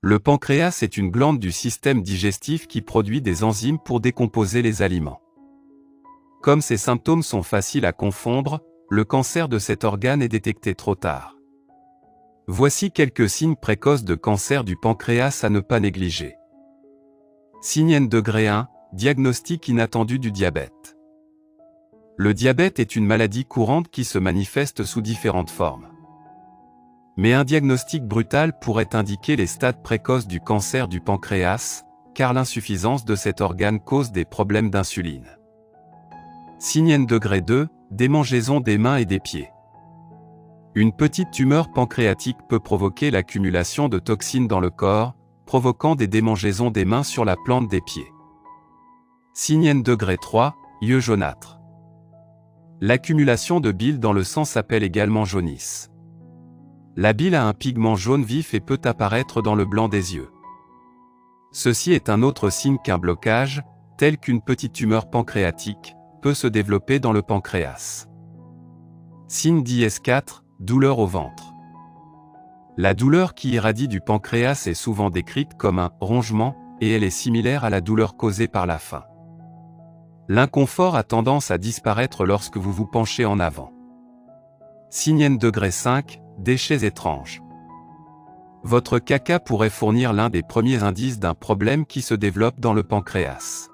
Le pancréas est une glande du système digestif qui produit des enzymes pour décomposer les aliments. Comme ces symptômes sont faciles à confondre, le cancer de cet organe est détecté trop tard. Voici quelques signes précoces de cancer du pancréas à ne pas négliger. Signe N degré 1, diagnostic inattendu du diabète. Le diabète est une maladie courante qui se manifeste sous différentes formes. Mais un diagnostic brutal pourrait indiquer les stades précoces du cancer du pancréas, car l'insuffisance de cet organe cause des problèmes d'insuline. Signe N degré 2, démangeaison des mains et des pieds. Une petite tumeur pancréatique peut provoquer l'accumulation de toxines dans le corps, provoquant des démangeaisons des mains sur la plante des pieds. Signe N degré 3, yeux jaunâtres. L'accumulation de bile dans le sang s'appelle également jaunisse. La bile a un pigment jaune vif et peut apparaître dans le blanc des yeux. Ceci est un autre signe qu'un blocage, tel qu'une petite tumeur pancréatique, peut se développer dans le pancréas. Signe d'IS4, douleur au ventre. La douleur qui irradie du pancréas est souvent décrite comme un rongement, et elle est similaire à la douleur causée par la faim. L'inconfort a tendance à disparaître lorsque vous vous penchez en avant. Signe N degré 5, déchets étranges. Votre caca pourrait fournir l'un des premiers indices d'un problème qui se développe dans le pancréas.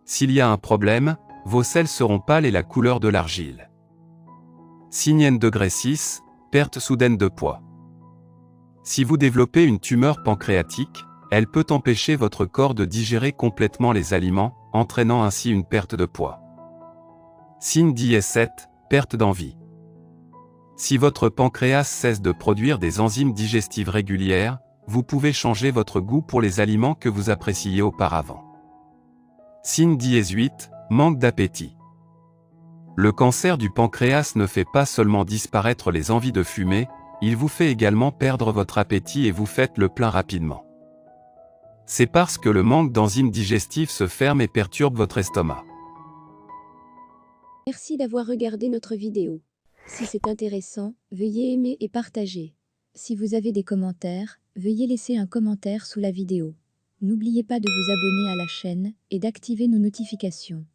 S'il y a un problème, vos selles seront pâles et la couleur de l'argile. Signe N degré 6, perte soudaine de poids. Si vous développez une tumeur pancréatique, elle peut empêcher votre corps de digérer complètement les aliments, entraînant ainsi une perte de poids. Signe d'IS7, perte d'envie. Si votre pancréas cesse de produire des enzymes digestives régulières, vous pouvez changer votre goût pour les aliments que vous appréciiez auparavant. Signe d'IS8, manque d'appétit. Le cancer du pancréas ne fait pas seulement disparaître les envies de fumer, il vous fait également perdre votre appétit et vous faites le plein rapidement. C'est parce que le manque d'enzymes digestives se ferme et perturbe votre estomac. Merci d'avoir regardé notre vidéo. Si c'est intéressant, veuillez aimer et partager. Si vous avez des commentaires, veuillez laisser un commentaire sous la vidéo. N'oubliez pas de vous abonner à la chaîne et d'activer nos notifications.